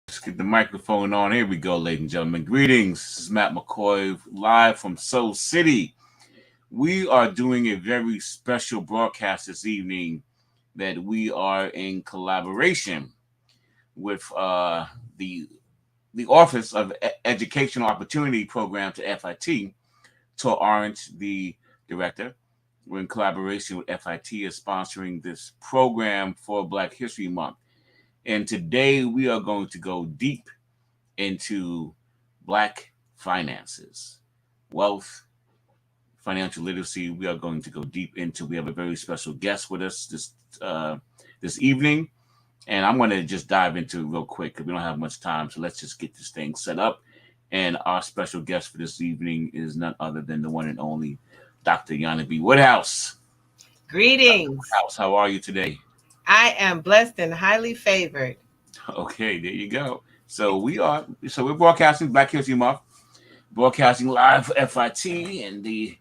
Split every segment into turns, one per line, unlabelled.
Let's get the microphone on. Here we go, ladies and gentlemen. Greetings. This is Matt McCoy live from Soul City. We are doing a very special broadcast this evening that we are in collaboration with the Office of Educational Opportunity Program to FIT. Taur Orange, the director. We're in collaboration with FIT is sponsoring this program for Black History Month. And today we are going to go deep into Black finances, wealth, financial literacy. We are going to go deep into. We have a very special guest with us this evening, and I'm going to just dive into it real quick because we don't have much time. So let's just get this thing set up. And our special guest for this evening is none other than the one and only Dr. Yana B. Woodhouse.
Greetings.
Woodhouse, how are you today?
I am blessed and highly favored.
Okay, there you go. So we're broadcasting Black History Month, broadcasting live for FIT and the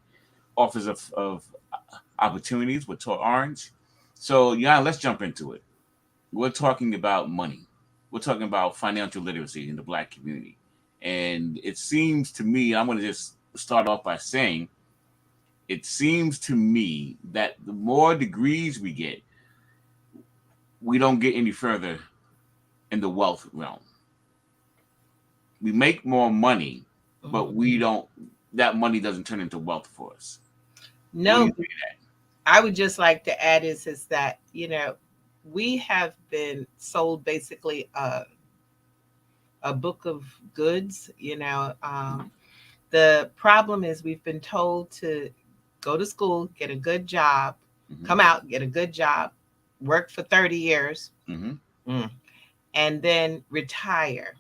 Office of Opportunities with Taur Orange. So yeah, let's jump into it. We're talking about money. We're talking about financial literacy in the Black community. And it seems to me, I'm going to just start off by saying, it seems to me that the more degrees we get, we don't get any further in the wealth realm. We make more money, but that money doesn't turn into wealth for us.
No, I would just like to add is that, we have been sold basically a book of goods. The problem is we've been told to go to school, get a good job, come out, get a good job, work for 30 years, and then retire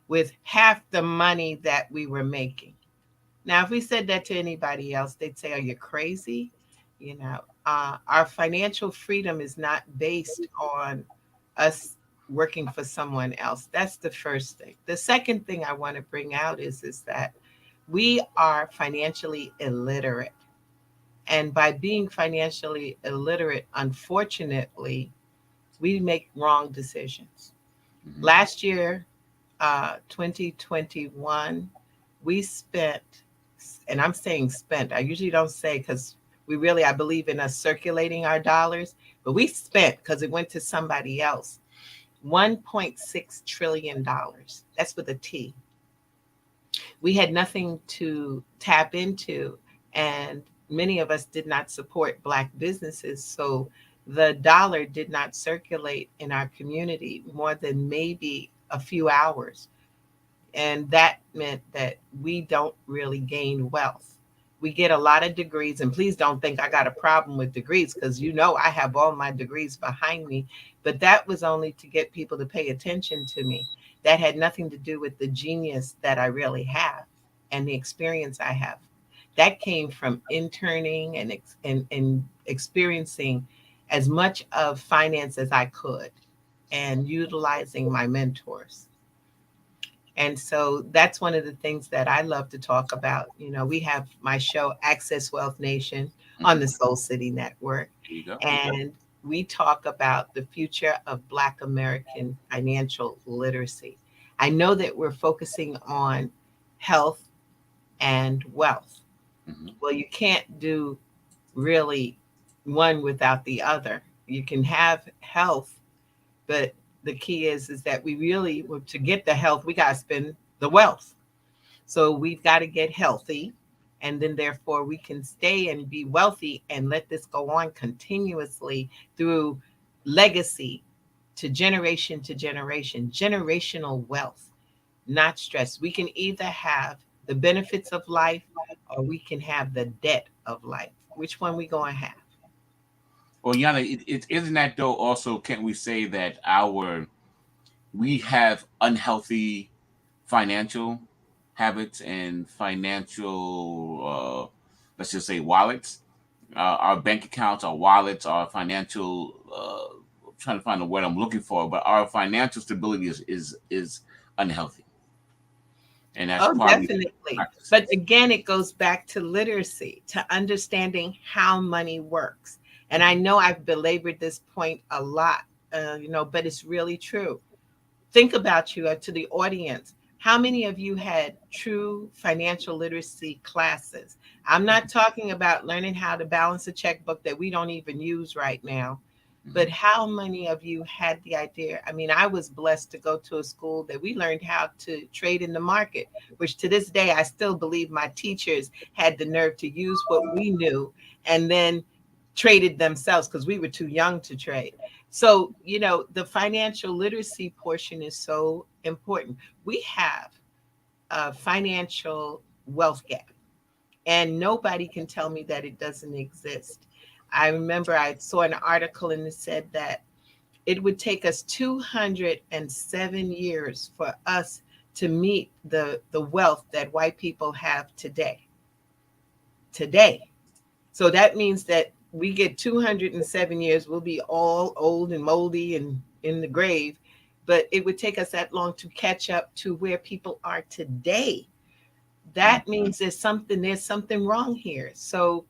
with half the money that we were making. Now, if we said that to anybody else, they'd say, are you crazy? Our financial freedom is not based on us working for someone else. That's the first thing. The second thing I want to bring out is that we are financially illiterate. And by being financially illiterate, unfortunately, we make wrong decisions. Last year, 2021, we spent, and I'm saying spent, I usually don't say because I believe in us circulating our dollars, but we spent because it went to somebody else, $1.6 trillion. That's with a T. We had nothing to tap into, and many of us did not support Black businesses. So the dollar did not circulate in our community more than maybe a few hours. And that meant that we don't really gain wealth. We get a lot of degrees, and please don't think I got a problem with degrees because I have all my degrees behind me, but that was only to get people to pay attention to me. That had nothing to do with the genius that I really have and the experience I have. That came from interning and experiencing as much of finance as I could and utilizing my mentors. And so that's one of the things that I love to talk about. We have my show, Access Wealth Nation, on the Soul City Network. And we talk about the future of Black American financial literacy. I know that we're focusing on health and wealth. Well, you can't do really one without the other. You can have health, but the key is that we really, to get the health, we got to spend the wealth. So we've got to get healthy, and then therefore we can stay and be wealthy and let this go on continuously through legacy to generation, generational wealth, not stress. We can either have the benefits of life or we can have the debt of life. Which one we going to have?
Well, Yana, it isn't that though. Also, can't we say that we have unhealthy financial habits and financial, let's just say, wallets. Our bank accounts, our wallets, our financial. I'm trying to find the word I'm looking for, but our financial stability is unhealthy, and that's
Oh,
partly
definitely. But
practices.
again, it goes back to literacy, to understanding how money works. And I know I've belabored this point a lot, but it's really true. Think about you to the audience. How many of you had true financial literacy classes? I'm not talking about learning how to balance a checkbook that we don't even use right now, but
Mm-hmm.
how many of you had the idea? I mean, I was blessed to go to a school that we learned how to trade in the market, which to this day, I still believe my teachers had the nerve to use what we knew and then traded themselves because we were too young to trade. So, the financial literacy portion is so important. We have a financial wealth gap, and nobody can tell me that it doesn't exist. I remember I saw an article and it said that it would take us 207 years for us to meet the wealth that white people have today. Today. So that means that we get 207 years, we'll be all old and moldy and in the grave. But it would take us that long to catch up to where people are today. That means there's something wrong here. So,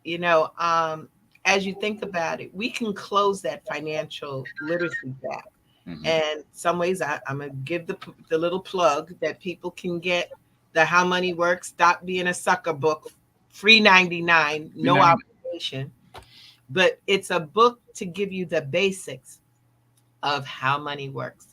you know, um, as you think about it, we can close that financial literacy gap.
Mm-hmm.
And some ways I'm gonna give the little plug that people can get the How Money Works, Stop Being a Sucker book, free 99, no
399.
obligation. But it's a book to give you the basics of how money works,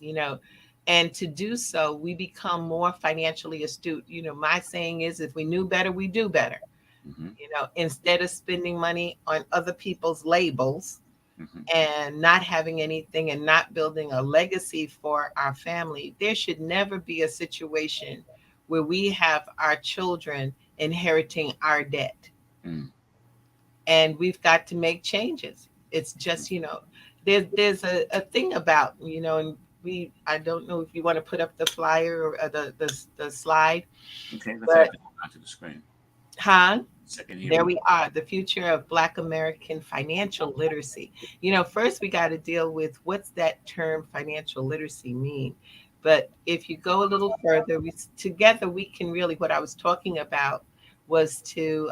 and to do so, we become more financially astute. My saying is, if we knew better, we do better.
Mm-hmm.
Instead of spending money on other people's labels
Mm-hmm.
and not having anything and not building a legacy for our family, there should never be a situation where we have our children inheriting our debt.
Mm-hmm.
And we've got to make changes. It's just, there's a thing about, and I don't know if you want to put up the flyer or the slide,
Okay, let's add
but
that onto the screen.
Han,
Second, here
there
we go.
we are, the future of Black American financial literacy. First we got to deal with what's that term financial literacy mean. But if you go a little further, together we can really, what I was talking about was to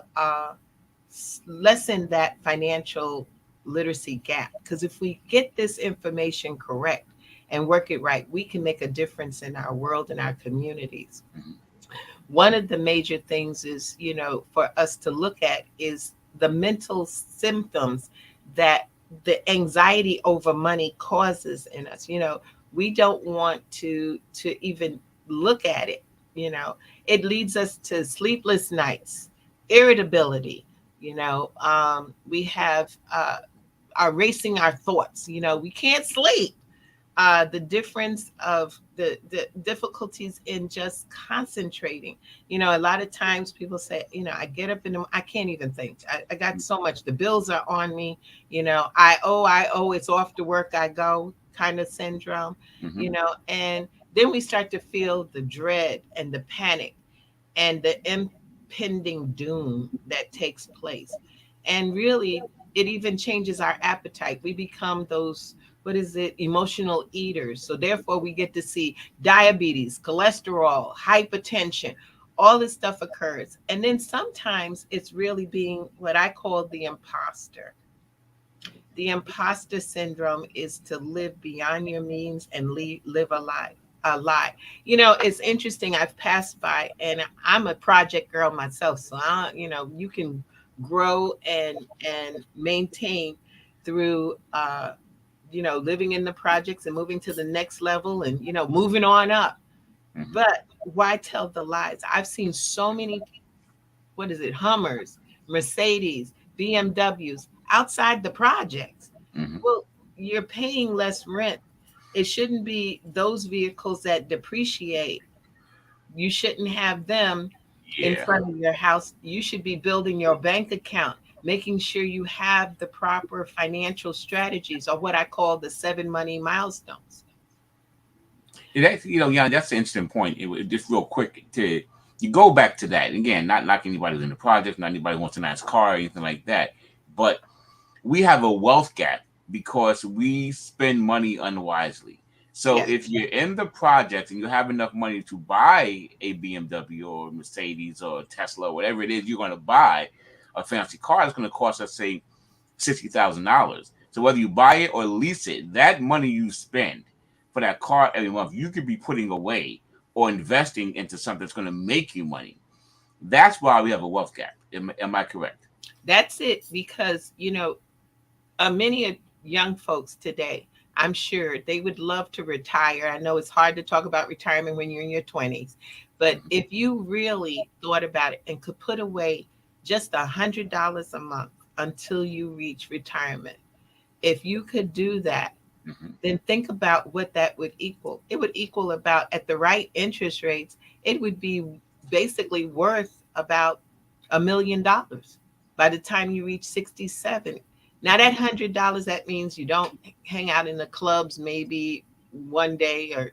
lessen that financial literacy gap. Because if we get this information correct and work it right, we can make a difference in our world and our communities.
Mm-hmm.
One of the major things is, for us to look at is the mental symptoms that the anxiety over money causes in us. We don't want to even look at it. You know, it leads us to sleepless nights, irritability. We have are racing our thoughts. We can't sleep. The difference of the difficulties in just concentrating. A lot of times people say, I get up I can't even think. I got so much. The bills are on me. I owe. It's off to work I go kind of syndrome.
Mm-hmm.
And then we start to feel the dread and the panic and the impending doom that takes place. And really, it even changes our appetite. We become those, what is it, emotional eaters. So therefore, we get to see diabetes, cholesterol, hypertension. All this stuff occurs. And then sometimes it's really being what I call the imposter. The imposter syndrome is to live beyond your means and live a lie. It's interesting. I've passed by, and I'm a project girl myself, so you can grow and maintain through living in the projects and moving to the next level and moving on up.
Mm-hmm.
But why tell the lies? I've seen so many, what is it, Hummers, Mercedes, BMWs outside the projects.
Mm-hmm.
Well, you're paying less rent It shouldn't be those vehicles that depreciate. You shouldn't have them in
Yeah.
front of your house. You should be building your bank account, making sure you have the proper financial strategies, or what I call the seven money milestones.
That's, yeah, that's an interesting point. Just real quick to you go back to that again. Not like anybody who's in the project, not anybody who wants a nice car or anything like that. But we have a wealth gap because we spend money unwisely. So
Yeah.
if you're in the project and you have enough money to buy a BMW or a Mercedes or a Tesla or whatever it is you're going to buy, a fancy car is going to cost us say $60,000. So whether you buy it or lease it, that money you spend for that car every month, you could be putting away or investing into something that's going to make you money. That's why we have a wealth gap. Am I correct?
That's it. Because, many young folks today, I'm sure they would love to retire. I know it's hard to talk about retirement when you're in your 20s, but if you really thought about it and could put away just $100 a month until you reach retirement, if you could do that,
Mm-hmm.
then think about what that would equal. It would equal about, at the right interest rates, it would be basically worth about $1 million by the time you reach 67. Now, that $100, that means you don't hang out in the clubs maybe one day, or,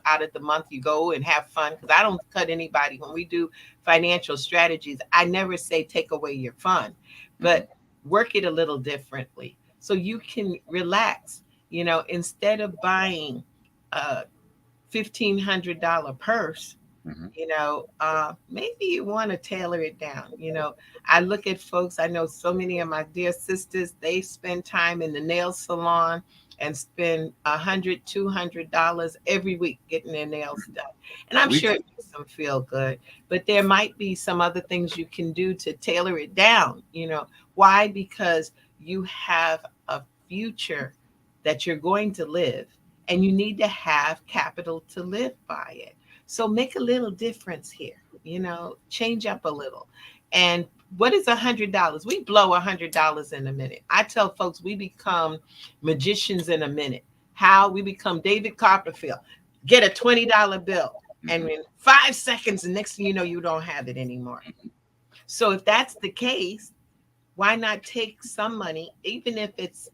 out of the month you go and have fun. Because I don't cut anybody. When we do financial strategies, I never say take away your fun,
Mm-hmm.
but work it a little differently so you can relax. Instead of buying a $1,500 purse,
Mm-hmm.
maybe you want to tailor it down. I look at folks, I know so many of my dear sisters, they spend time in the nail salon and spend $100, $200 every week getting their nails done. And I'm
We
sure it makes them feel good, but there might be some other things you can do to tailor it down. Why? Because you have a future that you're going to live, and you need to have capital to live by it. So make a little difference here, change up a little. And what is $100? We blow $100 in a minute. I tell folks we become magicians in a minute. How? We become David Copperfield. Get a $20 bill, and
Mm-hmm.
in 5 seconds, the next thing you know, you don't have it anymore. So if that's the case, why not take some money, even if it's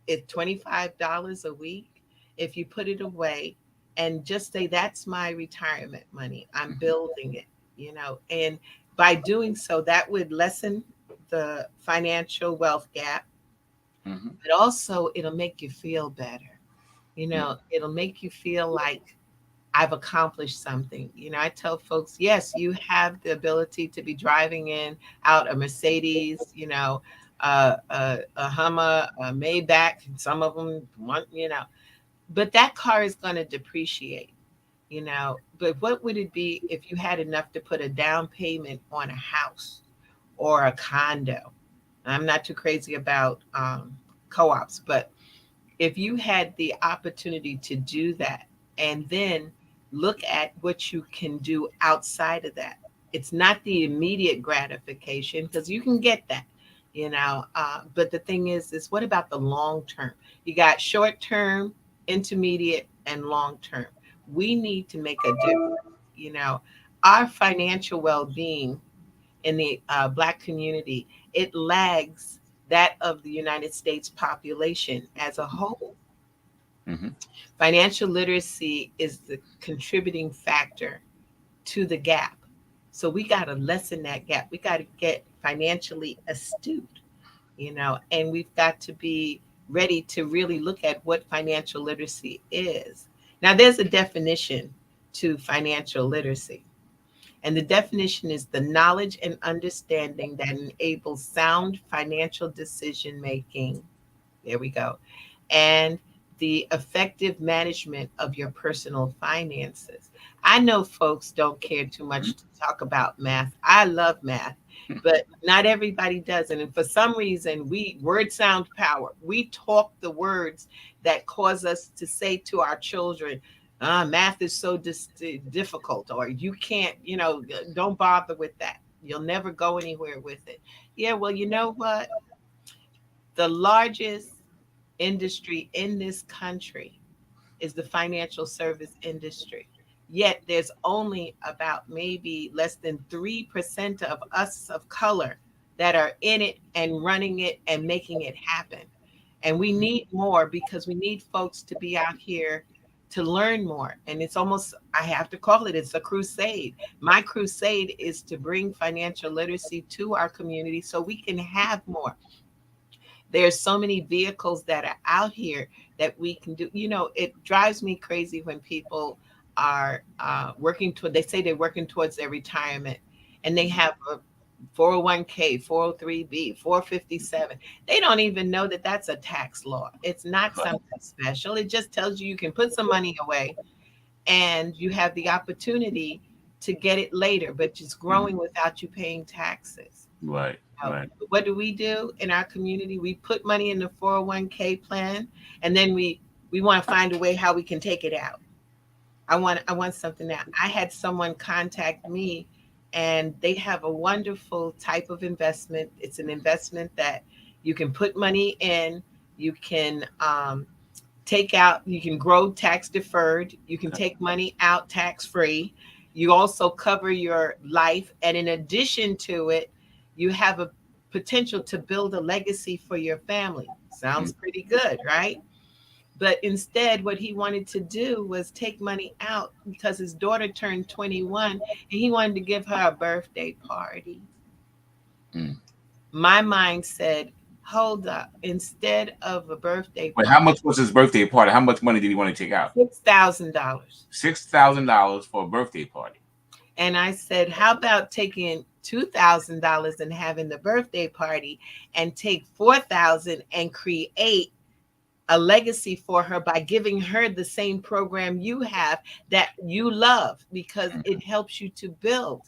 $25 a week, if you put it away and just say, that's my retirement money. I'm building it, and by doing so, that would lessen the financial wealth gap,
Mm-hmm.
but also it'll make you feel better. It'll make you feel like I've accomplished something. I tell folks, yes, you have the ability to be driving in out a Mercedes, a Hummer, a Maybach. Some of them want, but that car is going to depreciate. But what would it be if you had enough to put a down payment on a house or a condo? I'm not too crazy about co-ops, but if you had the opportunity to do that, and then look at what you can do outside of that. It's not the immediate gratification, because you can get that, but the thing is what about the long term? You got short term, intermediate, and long term. We need to make a difference. you know our financial well-being in the Black community, it lags that of the United States population as a whole.
Mm-hmm.
Financial literacy is the contributing factor to the gap. So we got to lessen that gap. We got to get financially astute, and we've got to be ready to really look at what financial literacy is. Now, there's a definition to financial literacy, and the definition is the knowledge and understanding that enables sound financial decision making. There we go. And the effective management of your personal finances. I know folks don't care too much to talk about math. I love math, but not everybody does. And for some reason, word sound power. We talk the words that cause us to say to our children, math is so difficult, or you can't, don't bother with that. You'll never go anywhere with it. Yeah, well, you know what? The largest industry in this country is the financial service industry. Yet there's only about maybe less than 3% of us of color that are in it and running it and making it happen. And we need more because we need folks to be out here to learn more. And it's almost, I have to call it, it's a crusade. My crusade is to bring financial literacy to our community so we can have more. There's so many vehicles that are out here that we can do. It drives me crazy when people are working toward, they say they're working towards their retirement and they have a 401k, 403b, 457. They don't even know that that's a tax law. It's not
Right.
something special. It just tells you you can put some money away and you have the opportunity to get it later, but it's
Mhm.
growing without you paying taxes.
Right.
Oh,
Right.
what do we do in our community? We put money in the 401k plan, and then we want to find a way how we can take it out. I want something now. I had someone contact me, and they have a wonderful type of investment. It's an investment that you can put money in, you can take out, you can grow tax deferred, you can
Okay.
take money out tax free. You also cover your life. And in addition to it, you have a potential to build a legacy for your family.
Mm.
Sounds pretty good, right? But instead, what he wanted to do was take money out because his daughter turned 21 and he wanted to give her a birthday party.
Mm.
My mind said, hold up, instead of a birthday
Wait, how
party,
much was his birthday party? How much money did he want to take out?
$6,000.
$6,000 for a birthday party.
And I said, how about taking $2,000 and having the birthday party and take 4,000 and create a legacy for her by giving her the same program you have that you love because
Mm.
it helps you to build,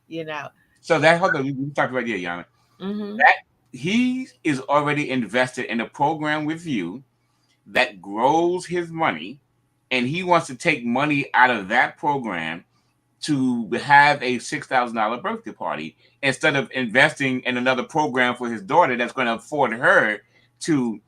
you know.
So that hold on, we talked about that, Yana.
Mhm.
That he is already invested in a program with you that grows his money, and he wants to take money out of that program to have a $6,000 birthday party instead of investing in another program for his daughter that's going to afford her to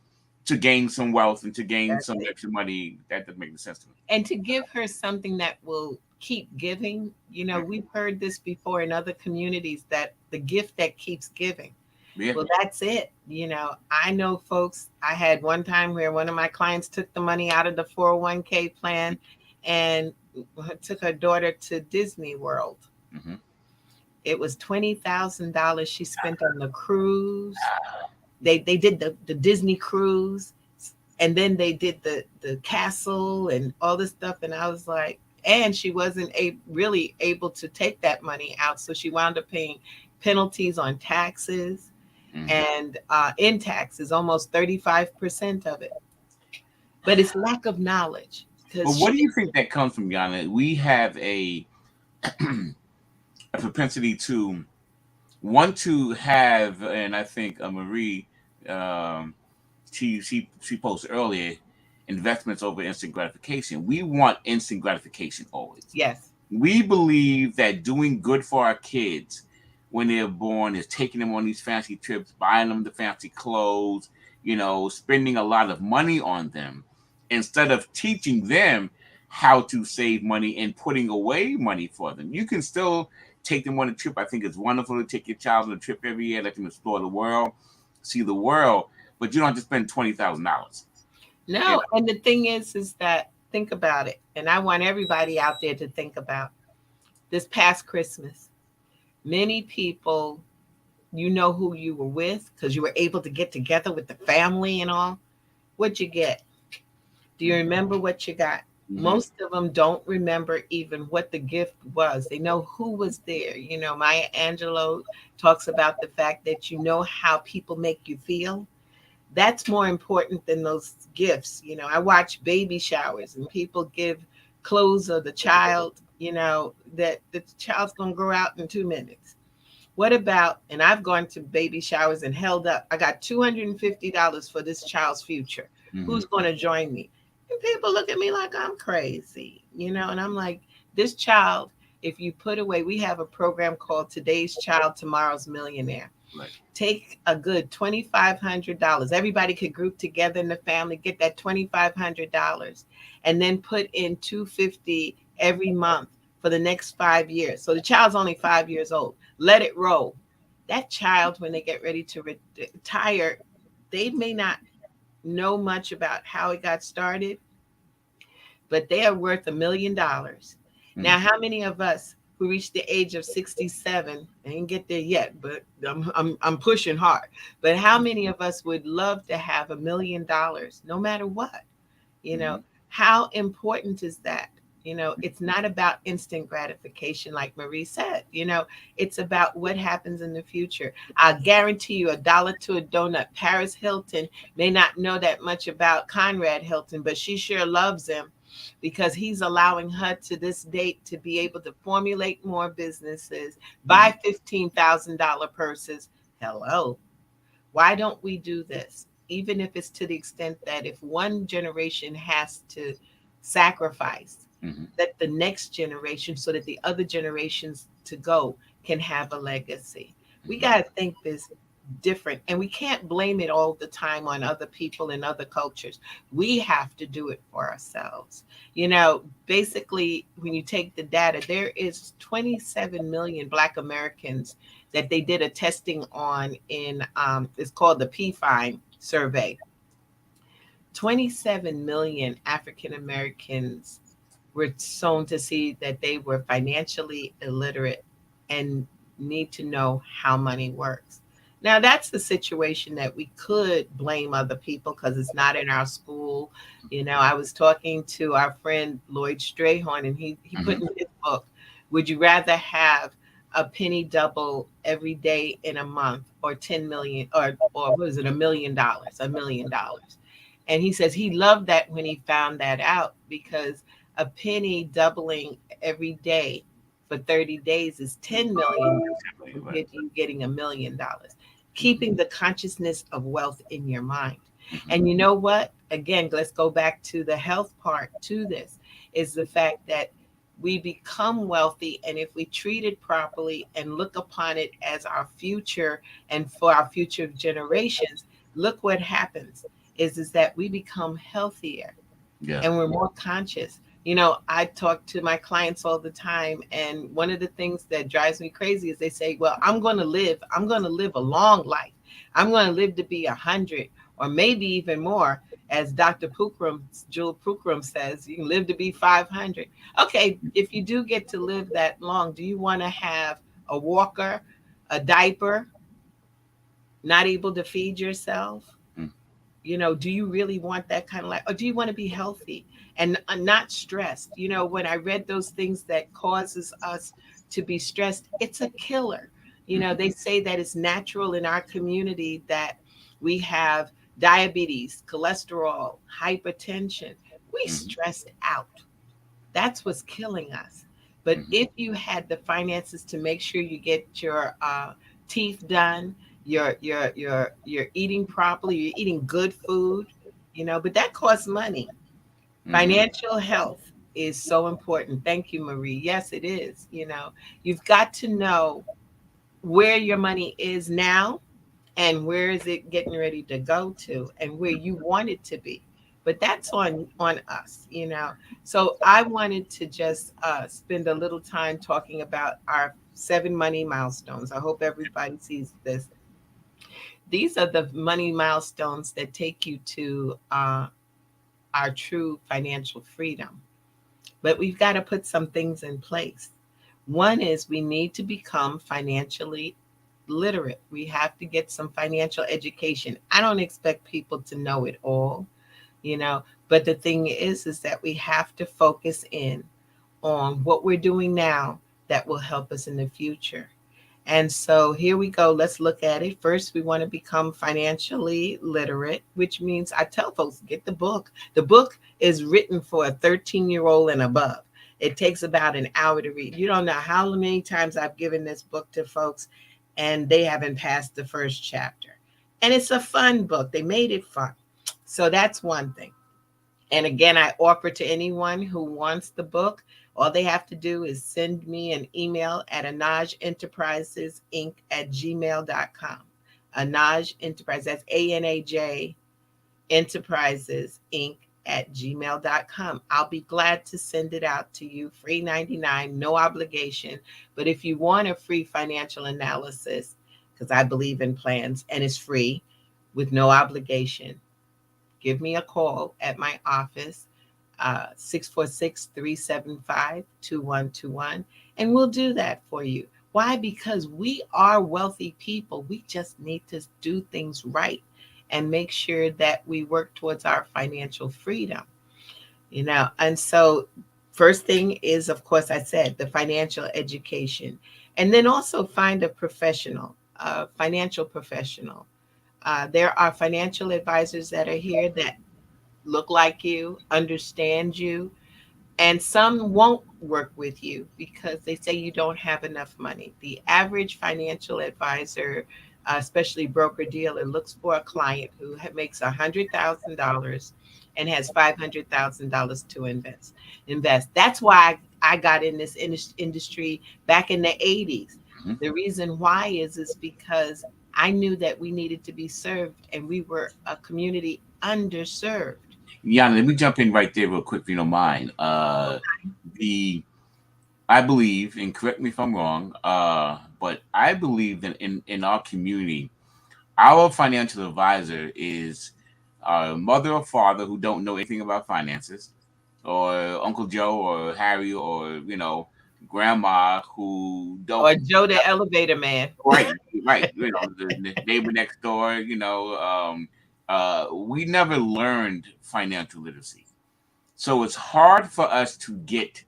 to gain some wealth and to gain
That's
some
it.
extra money. That doesn't make sense to
And to give her something that will keep giving.
me.
We've heard this before in other communities that the gift that keeps giving.
Yeah.
Well, that's it. I know folks, I had one time where one of my clients took the money out of the 401k plan and took her daughter to Disney World.
Mm-hmm.
It was $20,000 she spent on the cruise. They did the Disney cruise, and then they did the castle and all this stuff. And I was like, and she wasn't really able to take that money out, so she wound up paying penalties on taxes
Mm-hmm.
and in taxes, almost 35% of it. But it's lack of knowledge
But
because
what
she,
do you think that comes from, Yana? We have a propensity to want to have, and I think Marie, um, she posted earlier, investments over instant gratification. We want instant gratification always.
yes,
We believe that doing good for our kids when they're born is taking them on these fancy trips, buying them the fancy clothes, spending a lot of money on them instead of teaching them how to save money and putting away money for them. You can still take them on a trip. I think it's wonderful to take your child on a trip every year, let them explore the world, see the world, but you don't have to spend $20,000. You
no. And the thing is that think about it, and I want everybody out there to think about this past Christmas. Many people, who you were with because you were able to get together with the family and all. What'd you get? Do you remember what you got?
Mm-hmm.
Most of them don't remember even what the gift was. They know who was there. Maya Angelou talks about the fact that you know how people make you feel. That's more important than those gifts. I watch baby showers and people give clothes of the child, that the child's going to grow out in 2 minutes. What about, and I've gone to baby showers and held up, I got $250 for this child's future.
Mm-hmm.
Who's going to join me? And people look at me like I'm crazy, and I'm like, this child, if you put away, we have a program called Today's Child, Tomorrow's Millionaire.
Right.
Take a good $2,500. Everybody could group together in the family, get that $2,500, and then put in 250 every month for the next 5 years. So the child's only 5 years old. Let it roll. That child, when they get ready to retire, they may not know much about how it got started, but they are worth $1 million.
Mm-hmm.
Now, how many of us who reach the age of 67, I ain't get there yet, but I'm pushing hard. But how many of us would love to have $1 million no matter what? You know,
Mm-hmm.
how important is that? It's not about instant gratification, like Marie said. It's about what happens in the future. I guarantee you, a dollar to a donut. Paris Hilton may not know that much about Conrad Hilton, but she sure loves him because he's allowing her to this date to be able to formulate more businesses, buy $15,000 purses. Hello. Why don't we do this? Even if it's to the extent that if one generation has to sacrifice,
Mm-hmm.
that the next generation, so that the other generations to go can have a legacy. We
Mm-hmm.
got to think this different, and we can't blame it all the time on other people and other cultures. We have to do it for ourselves. Basically, when you take the data, there is 27 million Black Americans that they did a testing on in it's called the PFINE survey. 27 million African Americans were sown to see that they were financially illiterate and need to know how money works. Now, that's the situation that we could blame other people because it's not in our school. I was talking to our friend Lloyd Strayhorn, and he put
Mm-hmm.
in his book, would you rather have a penny double every day in a month, or 10 million, or what is it, $1 million, $1 million? And he says he loved that when he found that out, because a penny doubling every day for 30 days is 10 million
Right.
compared to you getting $1 million.
Mm-hmm.
Keeping the consciousness of wealth in your mind.
Mm-hmm.
And you know what? Again, let's go back to the health part to this, is the fact that we become wealthy, and if we treat it properly and look upon it as our future and for our future generations, look what happens is that we become healthier
Yeah.
and we're more conscious. I talk to my clients all the time, and one of the things that drives me crazy is they say, well, I'm going to live a long life. I'm going to live to be 100, or maybe even more. As Dr. Pookrum, Jewel Pookrum says, you can live to be 500. Okay, if you do get to live that long, do you want to have a walker, a diaper, not able to feed yourself? Do you really want that kind of life, or do you want to be healthy and not stressed? When I read those things that causes us to be stressed, it's a killer.
Mm-hmm.
They say that it's natural in our community that we have diabetes, cholesterol, hypertension. We
Mm-hmm.
stressed out. That's what's killing us. But
Mm-hmm.
if you had the finances to make sure you get your teeth done, you're eating properly, you're eating good food, but that costs money.
Mm-hmm.
Financial health is so important. Thank you, Marie. Yes, it is. You've got to know where your money is now, and where is it getting ready to go to, and where you want it to be. But that's on us. So I wanted to just spend a little time talking about our 7 money milestones. I hope everybody sees this. These are the money milestones that take you to our true financial freedom. But we've got to put some things in place. One is we need to become financially literate. We have to get some financial education. I don't expect people to know it all, but the thing is that we have to focus in on what we're doing now that will help us in the future. And so here we go. Let's look at it. First, we want to become financially literate, which means I tell folks, get the book. The book is written for a 13-year-old and above. It takes about an hour to read. You don't know how many times I've given this book to folks and they haven't passed the first chapter. And it's a fun book. They made it fun. So that's one thing. And again, I offer to anyone who wants the book, All they have to do is send me an email at anajenterprisesinc@gmail.com. Anaj Enterprise, that's ANAJ Enterprises Inc. @gmail.com. I'll be glad to send it out to you, free 99, no obligation. But if you want a free financial analysis, because I believe in plans and it's free with no obligation, give me a call at my office, 646 and we'll do that for you. Why? Because we are wealthy people. We just need to do things right and make sure that we work towards our financial freedom. And so first thing is, of course, I said the financial education, and then also find a professional, a financial professional. There are financial advisors that are here that look like you, understand you, and some won't work with you because they say you don't have enough money. The average financial advisor, especially broker dealer, looks for a client who makes $100,000 and has $500,000 to invest. Invest. That's why I got in this industry back in the '80s.
Mhm.
The reason why is because I knew that we needed to be served, and we were a community underserved.
Yana, let me jump in right there real quick, if you don't mind. The I believe, and correct me if I'm wrong, but I believe that in our community, our financial advisor is our mother or father who don't know anything about finances, or Uncle Joe or Harry or grandma who don't
Or Joe the elevator man.
right, right, the neighbor next door. We never learned financial literacy, so it's hard for us to get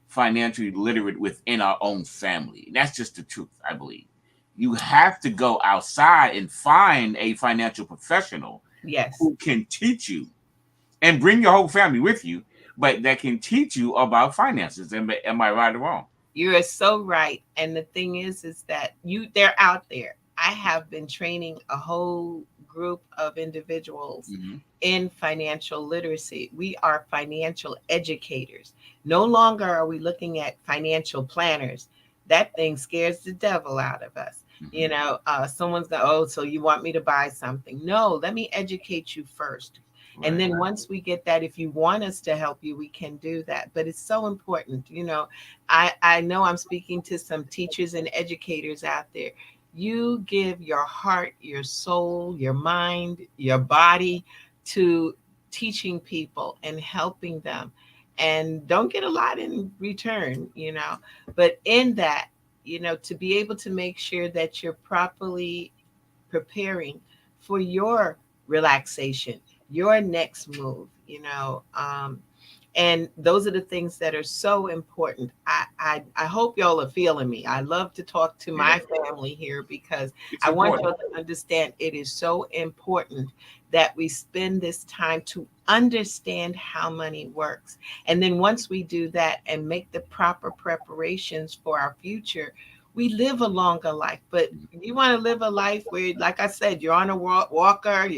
financially literate within our own family. That's just the truth, I believe. You have to go outside and find a financial professional
Yes,
who can teach you and bring your whole family with you, but that can teach you about finances. Am I right or wrong?
you are so right. And the thing is that they're out there. I have been training a whole group of individuals
Hmm.
in financial literacy. We are financial educators. No longer are we looking at financial planners. That thing scares the devil out of us.
Hmm.
Someone's going, oh, so you want me to buy something? No, let me educate you first. And
Right.
then once we get that, if you want us to help you, we can do that. But it's so important. I know I'm speaking to some teachers and educators out there. You give your heart, your soul, your mind, your body to teaching people and helping them, and don't get a lot in return. But in that, to be able to make sure that you're properly preparing for your relaxation, your next move, and those are the things that are so important. I hope y'all are feeling me. I love to talk to
Yeah,
my family here because
it's
I want
important.
y'all to understand it is so important that we spend this time to understand how money works. And then once we do that and make the proper preparations for our future, we live a longer life. But you want to live a life where, like I said, you're on a walker,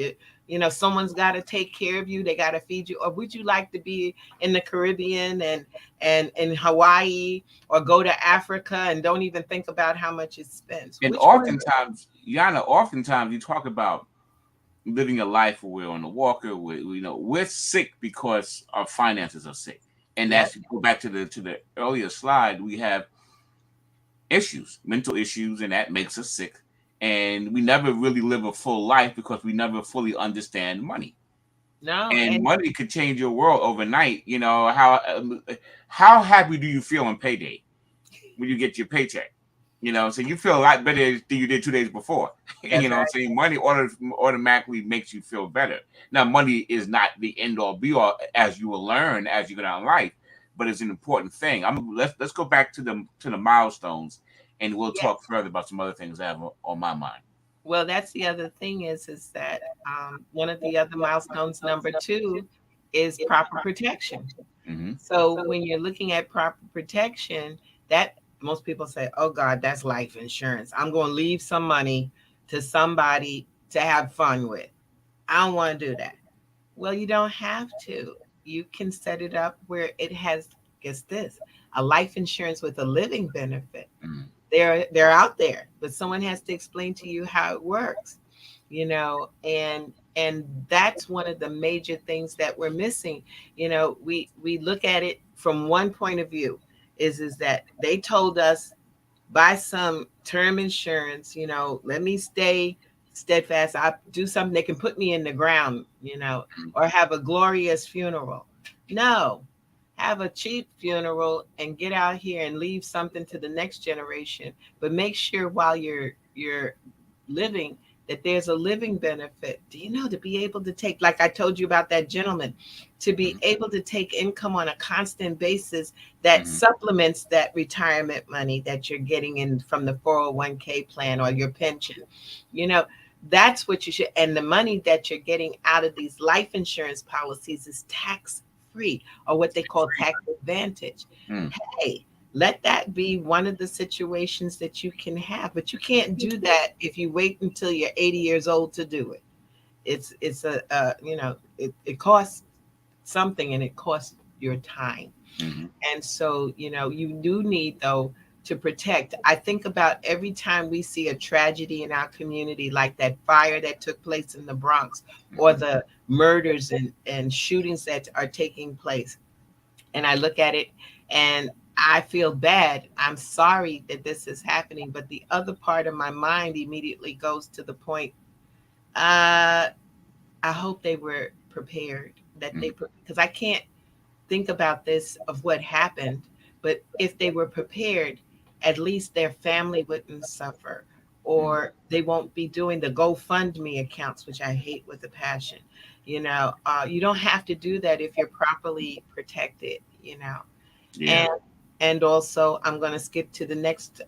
someone's got to take care of you, they got to feed you, or would you like to be in the Caribbean and in Hawaii, or go to Africa and don't even think about how much it spends?
And
Which one?
oftentimes, Yana, oftentimes you talk about living a life where we're on a walker, we're sick because our finances are sick. And
Yes.
that's go back to the earlier slide, we have issues, mental issues, and that makes us sick. And we never really live a full life because we never fully understand money.
No.
And
And
money could change your world overnight. How happy do you feel on payday when you get your paycheck? So you feel a lot better than you did 2 days before.
that's right.
Saying money automatically makes you feel better. Now, money is not the end all be all, as you will learn as you go down life, but it's an important thing. Let's go back to the milestones, and we'll
Yes.
talk further about some other things I have on my mind.
Well, that's the other thing is that one of the other milestones, number two, is proper protection.
Hmm.
So when you're looking at proper protection, that most people say, "Oh God, that's life insurance. I'm going to leave some money to somebody to have fun with. I don't want to do that." Well, you don't have to. You can set it up where it has guess this, a life insurance with a living benefit.
Mm.
They're out there, but someone has to explain to you how it works, and that's one of the major things that we're missing. We look at it from one point of view, is that they told us buy some term insurance, let me stay steadfast. I do something that can put me in the ground,
Mm.
or have a glorious funeral. No, have a cheap funeral and get out here and leave something to the next generation. But make sure while you're living that there's a living benefit. Do you know, to be able to take, like I told you about that gentleman, to be
Mm.
able to take income on a constant basis that
Mm.
supplements that retirement money that you're getting in from the 401k plan or your pension. You know, that's what you should. And the money that you're getting out of these life insurance policies is tax free, or what they call tax advantage.
Mm.
Hey, let that be one of the situations that you can have, but you can't do that if you wait until you're 80 years old to do it. It's it costs something, and it costs your time.
Mm.
And so, you do need, though, to protect. I think about every time we see a tragedy in our community, like that fire that took place in the Bronx, or
Mm.
the murders and shootings that are taking place. And I look at it and I feel bad. I'm sorry that this is happening. But the other part of my mind immediately goes to the point, uh, I hope they were prepared,
Mm.
because I can't think about this of what happened, but if they were prepared, at least their family wouldn't suffer,
Mm.
or they won't be doing the GoFundMe accounts, which I hate with a passion. You don't have to do that if you're properly protected.
Yeah.
And also, I'm going to skip to the next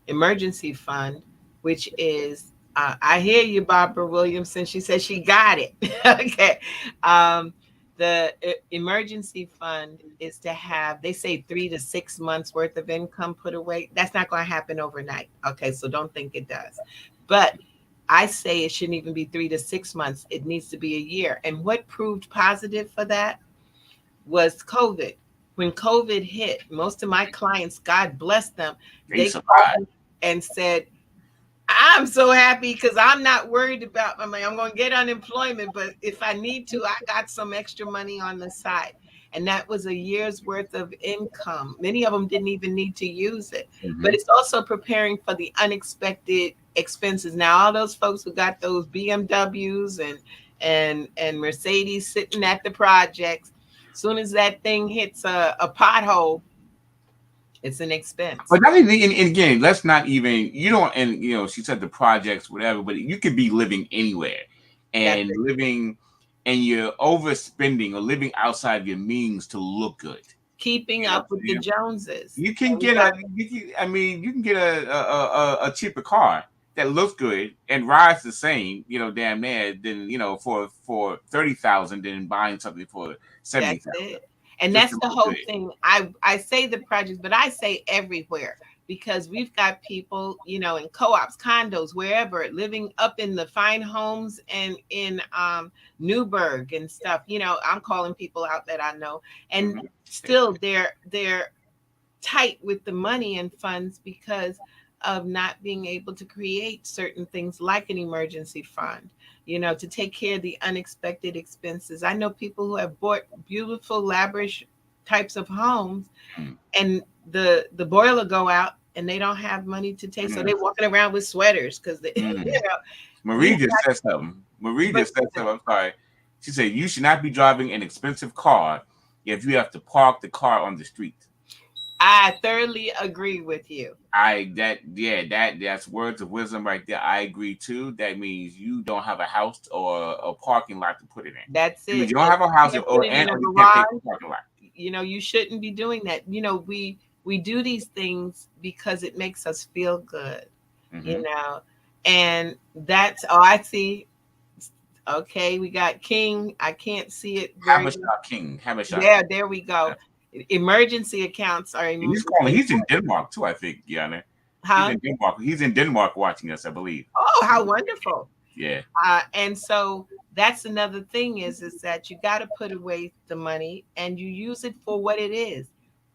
emergency fund, which is, I hear you, Barbara Williamson. She says she got it. Okay. Um, the emergency fund is to have, they say, 3 to 6 months worth of income put away. That's not going to happen overnight. Okay. So don't think it does. But I say it shouldn't even be 3 to 6 months. It needs to be a year. And what proved positive for that was COVID. When COVID hit, most of my clients, God bless them,
They
they called
survived.
me and said, I'm so happy because I'm not worried about my money. I'm going to get unemployment, but if I need to, I got some extra money on the side. And that was a year's worth of income. Many of them didn't even need to use it. But
Mm.
it's also preparing for the unexpected expenses. Now, all those folks who got those BMWs and Mercedes sitting at the projects, soon as that thing hits a pothole, it's an expense.
But not even, and again, let's not even, you don't, and she said the projects, whatever, but you could be living anywhere
That's
and
it.
living, and you're overspending or living outside of your means to look good.
Keeping
You know what
up with
I'm
the
saying?
Joneses.
You can
And we
get
got,
I mean, you can get a cheaper car that looks good and rides the same, damn near, than, for 30,000 than buying something for
that's
70,000it.
And
just
that's
to
the
look
whole
good.
thing. I say the projects, but I say everywhere, because we've got people, in co-ops, condos, wherever, living up in the fine homes and in Newburgh and stuff. I'm calling people out that I know, and
Hmm.
still they're tight with the money and funds because of not being able to create certain things like an emergency fund, to take care of the unexpected expenses. I know people who have bought beautiful, lavish types of homes, and the boiler go out and they don't have money to take. So they're walking around with sweaters because they,
Mm.
we
Marie just said something. Marie
but
just said something. I'm sorry. She said you should not be driving an expensive car if you have to park the car on the street.
I thoroughly agree with you.
That's words of wisdom right there. I agree too. That means you don't have a house or a parking lot to put it in.
That's
It means
it.
you don't
And
have a
you
house
can't put it in
or
a
you can't pay for
garage.
a parking lot.
You shouldn't be doing that. We do these things because it makes us feel good, you
Mm-hmm.
know and that's, oh, I see. Okay, we got King. I can't see it very well.
Habashah King. Habashah King.
There we go. Emergency accounts are
And he's calling. He's in
important.
Denmark too. I think. Yeah. He's
Huh?
in Denmark. He's in Denmark watching us. I believe.
Oh, how wonderful.
Yeah.
And so that's another thing, is that you got to put away the money and you use it for what it is.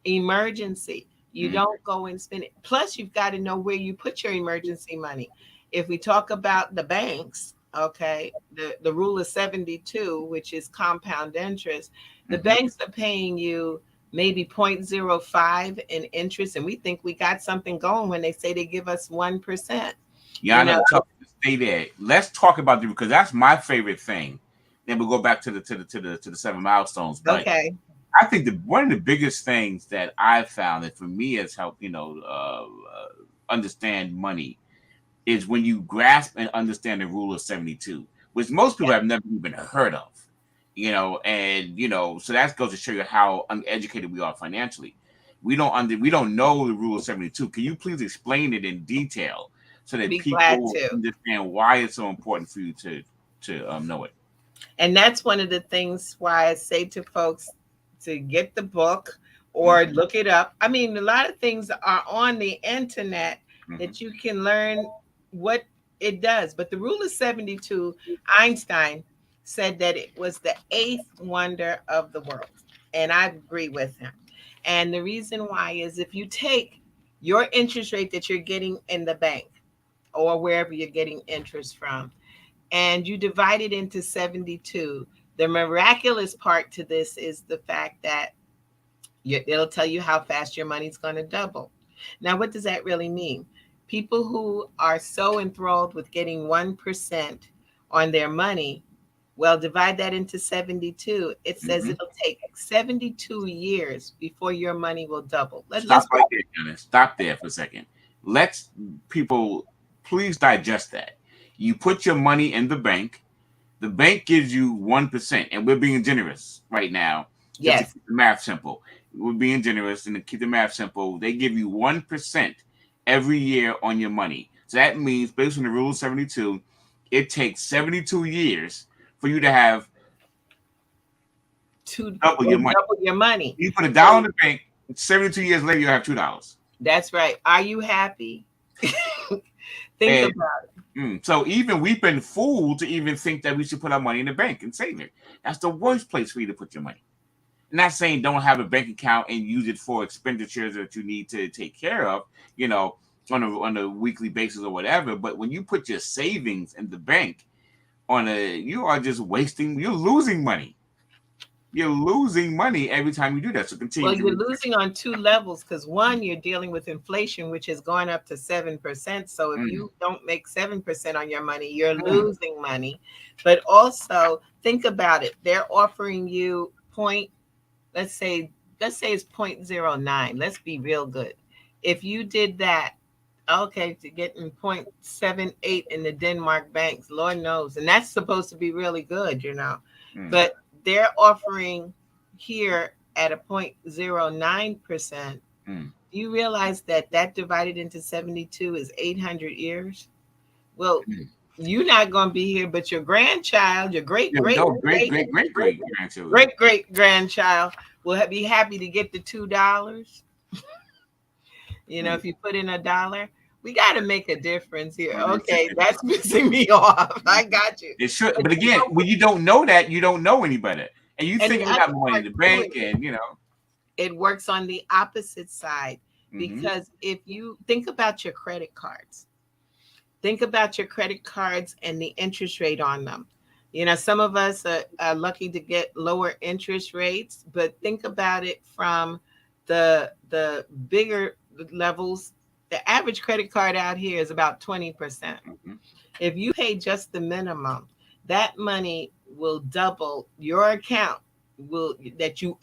emergency. You
Mm-hmm.
don't go and spend it. Plus, you've got to know where you put your emergency money. If we talk about the banks, okay, the rule of 72, which is compound interest, the
Mm-hmm.
banks are paying you maybe 0.05 in interest, and we think we got something going when they say they give us 1%.
Yeah,
You
I know.
know,
Stay there. Let's talk about the because that's my favorite thing. Then we'll go back to the seven milestones. But
okay,
I think the one of the biggest things that I've found that for me has helped, understand money is when you grasp and understand the rule of 72, which most people
yeah,
have never even heard of. So that goes to show you how uneducated we are financially. We don't know the rule of 72. Can you please explain it in detail so that
be glad
people
to.
understand why it's so important for you to know it?
And that's one of the things why I say to folks to get the book or
Mm-hmm.
look it up. I mean, a lot of things are on the internet
Mm-hmm.
that you can learn what it does. But the rule of 72, Einstein said that it was the eighth wonder of the world. And I agree with him. And the reason why is if you take your interest rate that you're getting in the bank or wherever you're getting interest from, and you divide it into 72. The miraculous part to this is the fact that it'll tell you how fast your money's going to double. Now, what does that really mean? People who are so enthralled with getting 1% on their money, well, divide that into 72. It says
Mm-hmm.
it'll take 72 years before your money will double.
Stop
Let's
right there, Dennis. Stop there for a second. Let's people please digest that. You put your money in the bank. The bank gives you 1%, and we're being generous right now, just to
yes,
keep the math simple. We're being generous and to keep the math simple. They give you 1% every year on your money. So that means, based on the rule of 72, it takes 72 years for you to have
to
double your money.
double your money.
You put a
So
dollar in the bank, 72 years later, you have $2.
that's right. Are you happy? Think
And
about it.
so even we've been fooled to even think that we should put our money in the bank and save it. That's the worst place for you to put your money. I'm not saying don't have a bank account and use it for expenditures that you need to take care of, you know, on a weekly basis or whatever. But when you put your savings in the bank you are just wasting. You're losing money. You're losing money every time you do that. So continue
Well,
to
you're
read.
losing on two levels because one, you're dealing with inflation, which is going up to 7%. So if
Mm,
you don't make 7% on your money, you're
mm,
losing money. But also think about it. They're offering you point, let's say, it's 0.09. Let's be real good. If you did that, okay, to getting 0.78 in the Denmark banks, Lord knows. And that's supposed to be really good.
mm,
But they're offering here at a 0.09%.
mm,
Do you realize that that divided into 72 is 800 years? Well,
mm.
you're not going to be here, but your grandchild, your great,
Yeah,
great,
no, great,
great,
great, great,
great,
great grandchildren.
great, great grandchild will be happy to get the $2.
Mm.
If you put in a dollar, we got to make a difference here.
Well, they should
Okay,
be.
that's pissing me off. I
Mhm.
got you.
It should,
But
but again, when you don't know that, you don't know any better, and you
and
think
the
you
other
got money in
part
the
to
bank,
it,
and
it works on the opposite side
hmm
because if you think about your credit cards, think about your credit cards and the interest rate on them. Some of us are lucky to get lower interest rates, but think about it from the bigger levels. The average credit card out here is about 20%.
hmm
If you pay just the minimum, that money will double your account will that you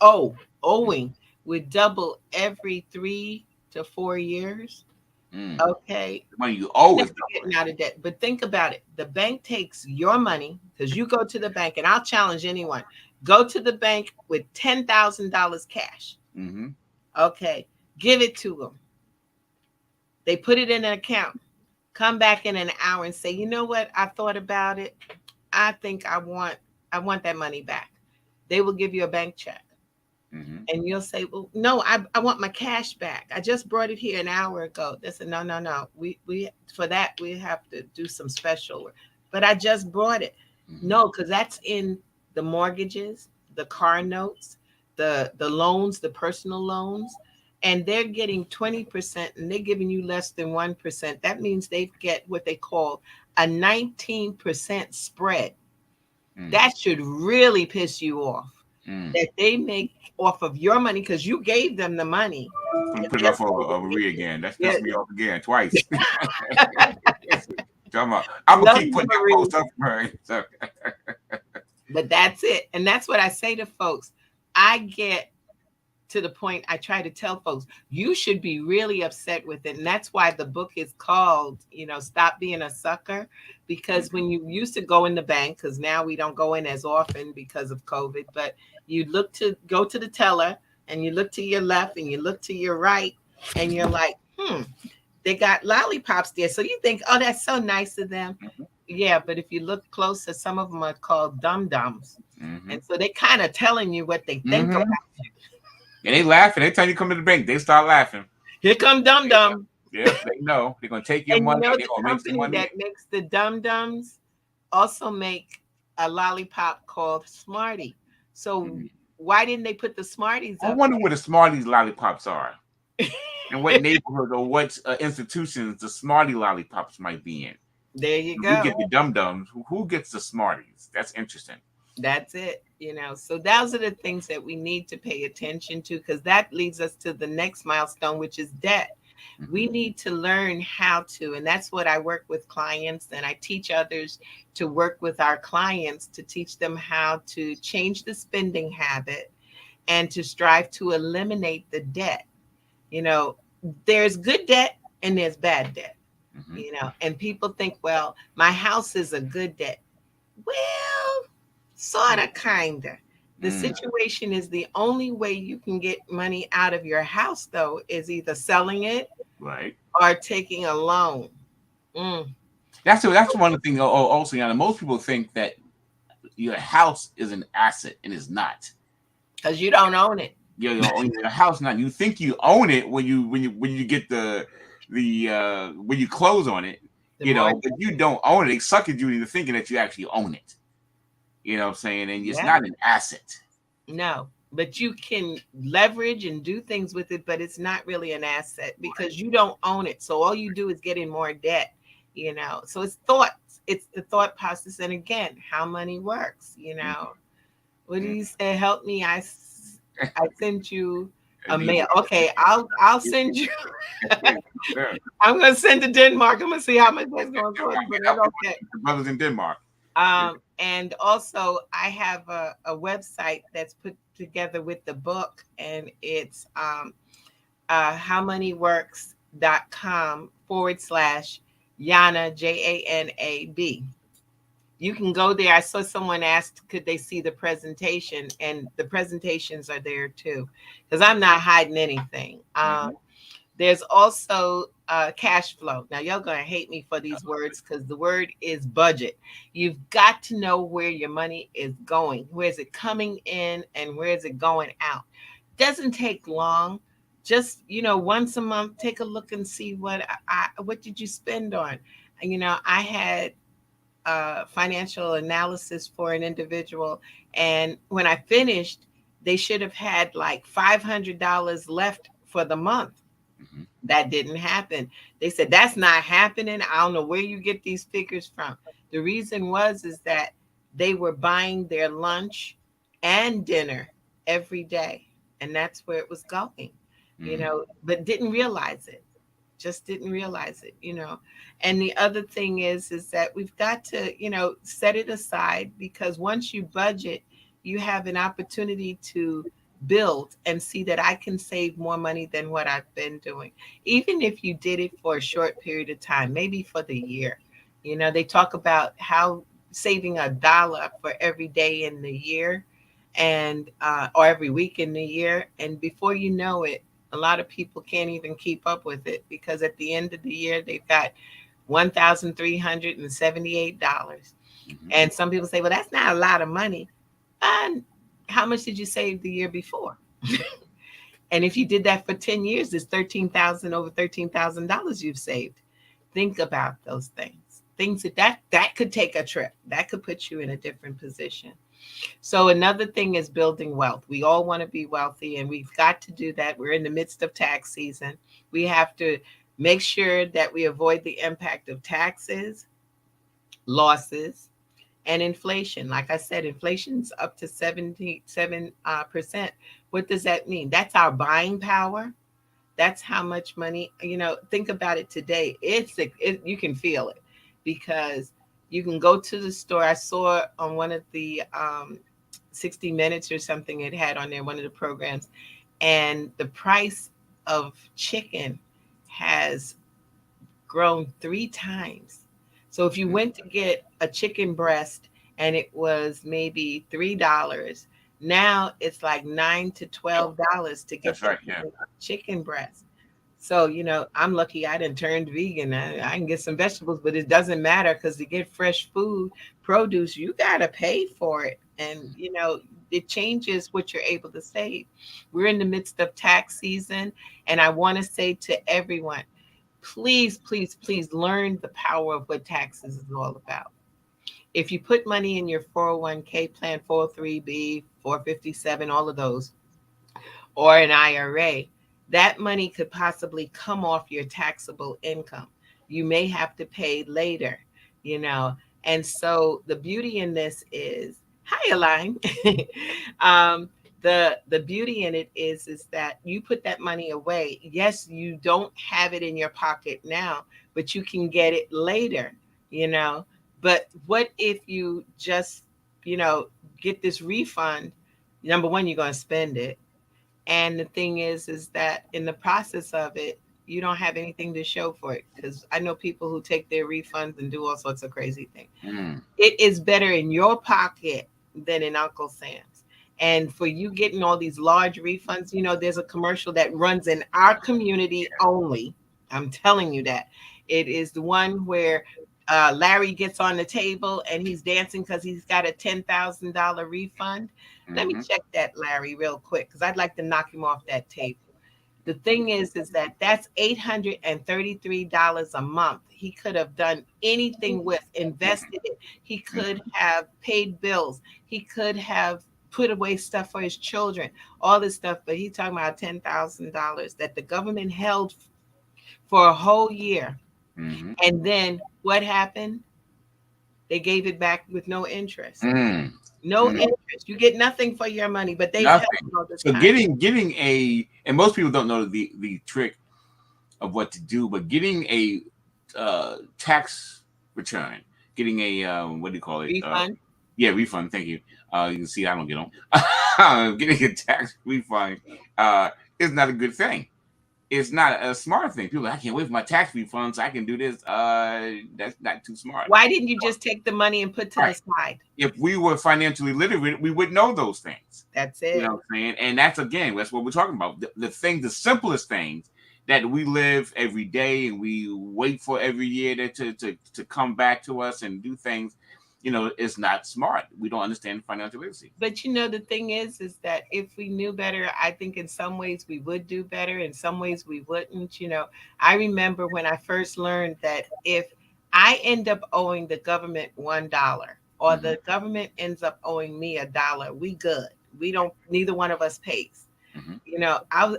owing would double every 3 to 4 years.
mm.
Okay.
The money you
You're
owe
never
is doubling.
getting out of debt. But think about it. The bank takes your money because you go to the bank, and I'll challenge anyone. Go to the bank with $10,000 cash.
Hmm
Okay. Give it to them. They put it in an account. Come back in an hour and say, you know what? I thought about it. I think I want that money back. They will give you a bank check.
hmm
And you'll say, well, no, I want my cash back. I just brought it here an hour ago. They said, no, no, no. We for that we have to do some special work. But I just brought it.
hmm
No, because that's in the mortgages, the car notes, the loans, the personal loans. and they're getting 20% and they're giving you less than 1%. That means they get what they call a 19% spread.
Mm,
That should really piss you off,
mm.
that they make off of your money because you gave them the money.
I'm
And
put it
they're
off over
supposed to
Marie again. That's
get,
pissed me off again twice. Talking about, I'm gonna
love
keep
you,
putting that
Marie.
post up for her. So,
But that's it. And that's what I say to folks. I get to the point I try to tell folks, you should be really upset with it. And that's why the book is called, Stop Being a Sucker. Because when you used to go in the bank, because now we don't go in as often because of COVID, but you look to go to the teller and you look to your left and you look to your right and you're like, they got lollipops there. So you think, oh, that's so nice of them. Yeah, but if you look closer, some of them are called dum dums.
mm-hmm.
And so they kind of telling you what they think about
Mm-hmm.
you.
And they laughing. Every time you come to the bank, they start laughing.
Here come dum
They,
dum.
yep, they know they're gonna take your
And
money. They're
the
gonna make some
company
money.
that makes the dum dums also make a lollipop called Smartie. So
Mm.
why didn't they put the Smarties
I
up
wonder where the Smarties lollipops are, and what neighborhood or what institutions the Smartie lollipops might be in.
there you
We
go.
get the dum dums. Who gets the Smarties? That's interesting.
That's it. So those are the things that we need to pay attention to, because that leads us to the next milestone, which is debt. We
Mm-hmm.
need to learn how to, and that's what I work with clients, and I teach others to work with our clients to teach them how to change the spending habit and to strive to eliminate the debt. You know, there's good debt and there's bad debt,
Mm-hmm.
and people think, well, my house is a good debt. Well, sort of, kind of. The
Mm.
situation is the only way you can get money out of your house, though, is either selling it
Right.
or taking a loan. Mm.
That's one of the things. Also, Yana, most people think that your house is an asset, and it's not.
Because you don't own it.
Your house not. You think you own it when you get the when you close on it,
The more,
but you don't own it. They suckered you into thinking that you actually own it. You know what I'm saying? And it's
yeah,
not an asset.
no. But you can leverage and do things with it, but it's not really an asset because you don't own it. So all you do is get in more debt. So it's thoughts, it's the thought process. And again, how money works. What do you say? Help me. I sent you a
The,
mail. Okay, I'll send you.
yeah.
I'm gonna send to Denmark. I'm gonna see how much that's gonna cost, but that's okay.
The brothers in Denmark.
And also I have a website that's put together with the book, and it's howmoneyworks.com /Yana JANAB. You can go there. I saw someone asked, could they see the presentation? And the presentations are there too, because I'm not hiding anything.
Mm-hmm.
There's also cash flow. Now, y'all going to hate me for these words because the word is budget. You've got to know where your money is going. Where is it coming in and where is it going out? Doesn't take long. Just, once a month, take a look and see what did you spend on. I had financial analysis for an individual. And when I finished, they should have had like $500 left for the month.
Mm-hmm.
That didn't happen. They said, that's not happening. I don't know where you get these figures from. The reason is that they were buying their lunch and dinner every day. And that's where it was going,
Mm-hmm.
but didn't realize it. Just didn't realize it. And the other thing is that we've got to, set it aside, because once you budget, you have an opportunity to build and see that I can save more money than what I've been doing. Even if you did it for a short period of time, maybe for the year. They talk about how saving $1 for every day in the year, and or every week in the year, and before you know it, a lot of people can't even keep up with it, because at the end of the year they've got $1,378.
Mm-hmm.
And some people say, well, that's not a lot of money. And how much did you save the year before? And if you did that for 10 years, it's over $13,000 you've saved. Think about those things. Things that could take a trip. That could put you in a different position. So another thing is building wealth. We all want to be wealthy, and we've got to do that. We're in the midst of tax season. We have to make sure that we avoid the impact of taxes, losses, and inflation. Like I said, inflation's up to 77%. What does that mean? That's our buying power. That's how much money, think about it today. You can feel it because you can go to the store. I saw on one of the 60 Minutes or something it had on there, one of the programs, and the price of chicken has grown 3 times. So if you
Mm.
went to get a chicken breast and it was maybe $3, now it's like $9 to $12 to get
That's
that
right. Yeah.
chicken breast. So, I'm lucky I didn't turn vegan. I can get some vegetables, but it doesn't matter because to get fresh food, produce, you got to pay for it. And, it changes what you're able to save. We're in the midst of tax season. And I want to say to everyone, please, please, please learn the power of what taxes is all about. If you put money in your 401k plan, 403b, 457, all of those, or an IRA, that money could possibly come off your taxable income. You may have to pay later, you know. And so the beauty in this is, hi, Align. um, the beauty in it is that you put that money away. Yes, you don't have it in your pocket now, but you can get it later, you know. But what if you just, you know, get this refund? Number one, you're going to spend it, and the thing is that in the process of it, you don't have anything to show for it. Because I know people who take their refunds and do all sorts of crazy things.
Mm.
It is better in your pocket than in Uncle Sam's. And for you getting all these large refunds, there's a commercial that runs in our community only. I'm telling you that. It is the one where Larry gets on the table and he's dancing because he's got a $10,000 refund. Let me
Hmm.
check that, Larry, real quick, because I'd like to knock him off that table. The thing is that that's $833 a month. He could have done anything with, invested it. He could have paid bills. He could have put away stuff for his children, all this stuff. But he's talking about $10,000 that the government held for a whole year.
Hmm.
And then what happened? They gave it back with no interest.
Mm.
No
Mm.
interest. You get nothing for your money, but they've held
Nothing.
all this
So
time.
getting a, and most people don't know the trick of what to do, but getting a tax return, getting a what do you call it?
Refund.
Yeah, refund. Thank you. You can see I don't get them. Getting a tax refund is not a good thing. It's not a smart thing. People are like, I can't wait for my tax refund so I can do this. That's not too smart.
Why didn't you just take the money and put to the
Right.
side?
If we were financially literate, we would know those things.
That's
You know
it.
what I'm saying? And that's again, that's what we're talking about. The simplest things that we live every day and we wait for every year to come back to us and do things, it's not smart. We don't understand financial literacy.
But the thing is that if we knew better, I think in some ways we would do better. In some ways we wouldn't. I remember when I first learned that if I end up owing the government $1 or
Hmm.
the government ends up owing me $1, we good. We don't. Neither one of us pays.
Hmm.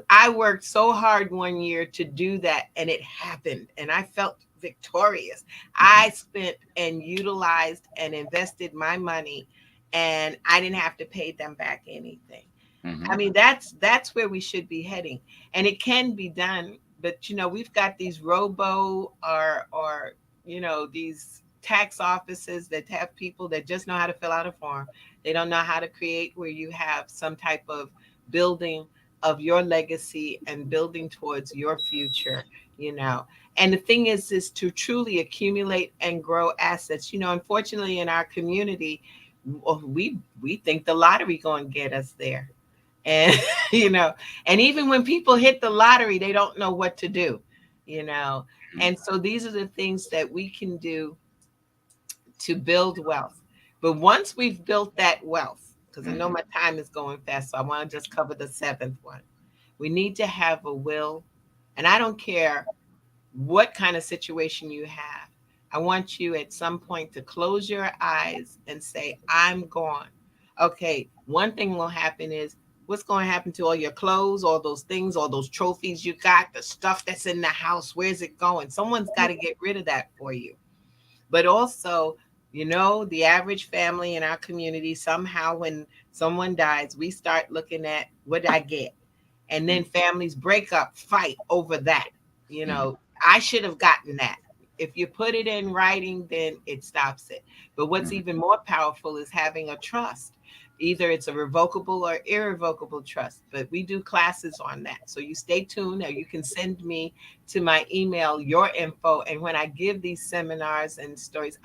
I worked so hard one year to do that, and it happened, and I felt victorious. I
Hmm.
spent and utilized and invested my money, and I didn't have to pay them back anything. I
Hmm.
mean, that's where we should be heading, and it can be done. But we've got these robo or these tax offices that have people that just know how to fill out a form. They don't know how to create where you have some type of building of your legacy and building towards your future. You know, and the thing is to truly accumulate and grow assets. Unfortunately, in our community, we think the lottery going to get us there, and you know and even when people hit the lottery, they don't know what to do you know
Hmm.
and so these are the things that we can do to build wealth. But once we've built that wealth, because I know
Hmm.
my time is going fast, so I want to just cover the seventh one. We need to have a will. And I don't care what kind of situation you have, I want you at some point to close your eyes and say, I'm gone. Okay, one thing will happen is what's going to happen to all your clothes, all those things, all those trophies you got, the stuff that's in the house? Where's it going? Someone's got to get rid of that for you. But also, the average family in our community, somehow when someone dies, we start looking at what did I get? And then families break up, fight over that. You
Mhm.
know, I should have gotten that. If you put it in writing, then it stops it. But what's
Mhm.
even more powerful is having a trust. Either it's a revocable or irrevocable trust, but we do classes on that. So you stay tuned, or you can send me to my email your info. And when I give these seminars and stories,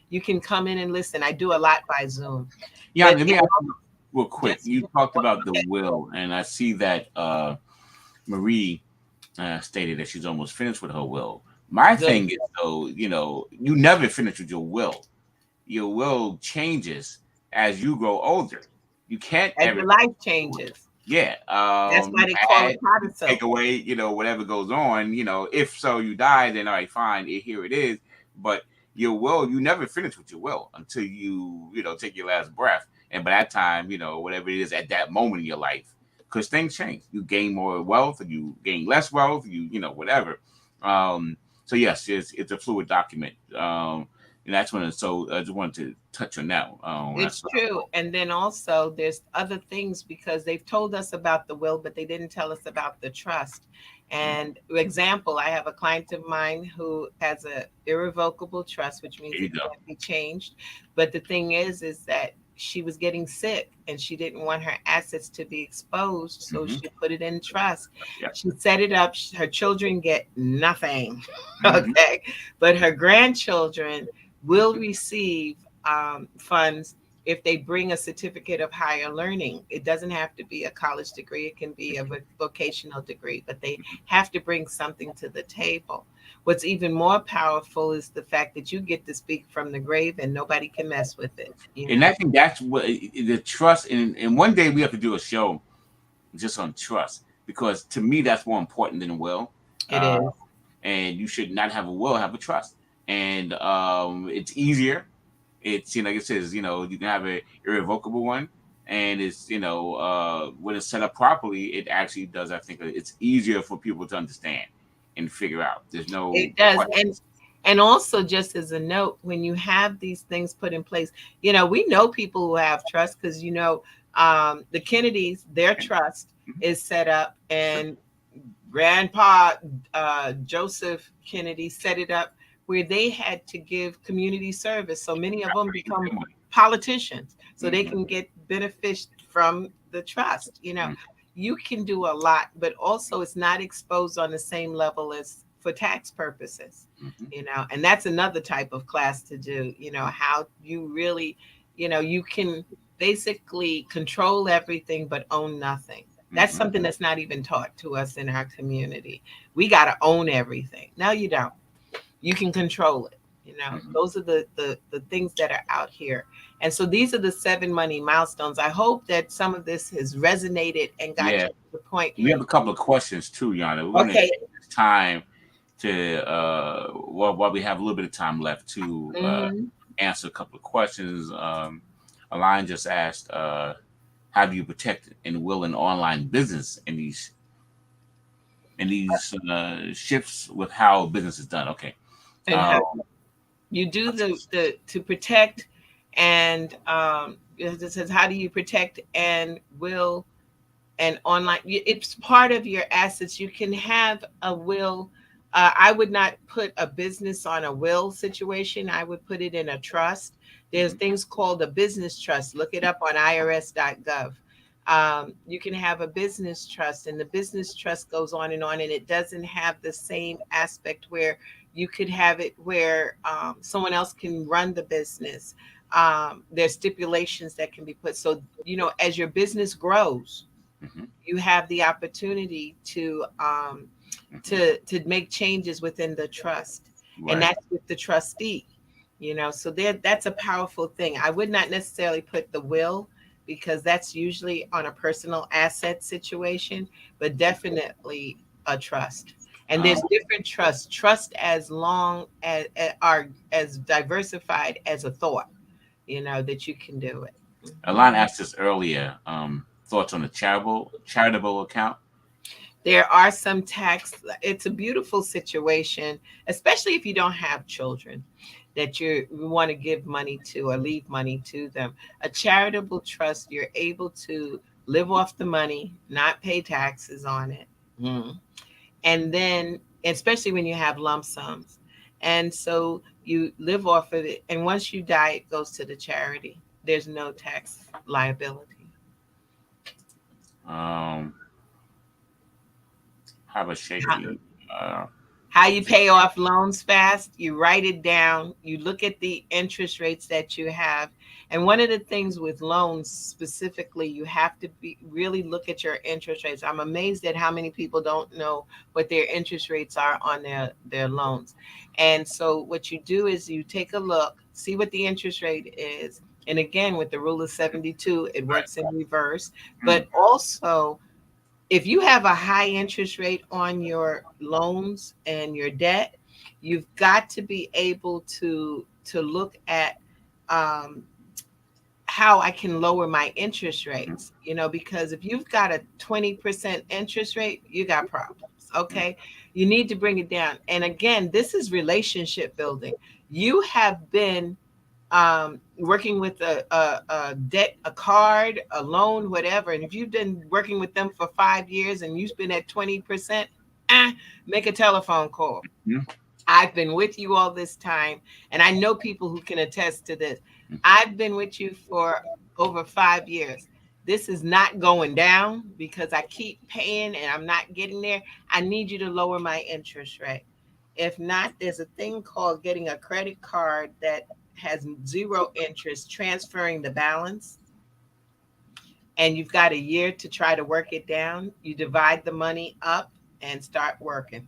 you can come in and listen. I do a lot by Zoom,
Yeah,
but
let me
it
ask you real quick.
just
You talked about the
okay.
will, and I see that Marie stated that she's almost finished with her will. My
Good.
thing is, though, you never finish with your will. Your will changes as you grow older. You can't
As
ever
your
finish
life
your will.
changes.
Yeah,
That's
you
why they call it
add, you take
codicil.
away, whatever goes on. If so, you die, then all right, fine, here it is. But your will, you never finish with your will until you take your last breath. And by that time, whatever it is at that moment in your life, because things change. You gain more wealth, or you gain less wealth, whatever. So yes, it's a fluid document. And that's when. So I just wanted to touch on that.
It's true. And then also there's other things because they've told us about the will, but they didn't tell us about the trust. And example, I have a client of mine who has a irrevocable trust, which means
Here you
it
go.
can't be changed. But the thing is that she was getting sick and she didn't want her assets to be exposed. So
Hmm.
she put it in trust.
Yeah.
She set it up. Her children get nothing.
Hmm.
Okay. But her grandchildren will receive funds if they bring a certificate of higher learning. It doesn't have to be a college degree, it can be a vocational degree, but they have to bring something to the table. What's even more powerful is the fact that you get to speak from the grave and nobody can mess with it, you
And I
know.
think that's what the trust. And one day we have to do a show just on trust, because to me that's more important than a will.
It
Uh,
is.
and you should not have a will, have a trust. And it's easier. It's like it says, you can have a irrevocable one, and it's when it's set up properly, it actually does. I think it's easier for people to understand and figure out. There's no
It does.
questions.
And also, just as a note, when you have these things put in place, we know people who have trust because the Kennedys, their
Okay.
trust
Mhm.
is set up,
Sure.
and Grandpa Joseph Kennedy set it up where they had to give community service. So many of them
Raise
become
their money.
politicians so they
Hmm.
can get benefits from the trust.
Hmm.
You can do a lot, but also it's not exposed on the same level as for tax purposes.
Hmm.
And that's another type of class to do, how you really, you can basically control everything but own nothing. That's
Hmm.
something that's not even taught to us in our community. We got to own everything. No, you don't. You can control it.
Hmm.
Those are the things that are out here. And so these are the 7 money milestones. I hope that some of this has resonated and got
Yeah.
you to the point.
We have a couple of questions too, Yana. We're going to
Okay.
take this time to while we have a little bit of time left to
Mhm.
answer a couple of questions. Align just asked, how do you protect and will an online business in these shifts with how business is done? Okay.
And
Uh,
how you do the to protect and it says how do you protect and will and online it's part of your assets. You can have a will. I would not put a business on a will situation. I would put it in a trust. There's
mhm,
things called a business trust. Look it up on irs.gov. You can have a business trust, and the business trust goes on, and it doesn't have the same aspect where you could have it where someone else can run the business. There's stipulations that can be put. So, as your business grows,
mhm,
you have the opportunity
mhm.
to make changes within the trust, and
Right.
that's with the trustee. So that's a powerful thing. I would not necessarily put the will because that's usually on a personal asset situation, but definitely a trust. And
Um,
there's different trusts. Trust as long as are as diversified as a thought, that you can do it.
Alon
Mhm.
asked us earlier, thoughts on the charitable account.
There are some tax, it's a beautiful situation, especially if you don't have children that you want to give money to or leave money to them. A charitable trust, you're able to live off the money, not pay taxes on it. Mm. And then, especially when you have lump sums. And so you live off of it. And once you die, it goes to the charity. There's no tax liability.
Um, have a shaky. Uh,
How you pay off loans fast, you write it down, you look at the interest rates that you have. And one of the things with loans specifically, you have to be really look at your interest rates. I'm amazed at how many people don't know what their interest rates are on their loans. And so what you do is you take a look, see what the interest rate is. And again, with the rule of 72, it works in reverse.
mm,
But also, if you have a high interest rate on your loans and your debt, you've got to be able to look at um, how I can lower my interest
mm,
rates. Because if you've got a 20% interest rate, you got problems.
mm,
Okay, you need to bring it down. And again, this is relationship building. You have been working with a debt, a card, a loan, whatever. And if you've been working with them for 5 years and you've been at 20%, make a telephone call.
mm,
I've been with you all this time, and I know people who can attest to this.
mm,
I've been with you for over 5 years. This is not going down because I keep paying and I'm not getting there. I need you to lower my interest rate. If not, there's a thing called getting a credit card that has zero interest, transferring the balance, and you've got a year to try to work it down. You divide the money up and start working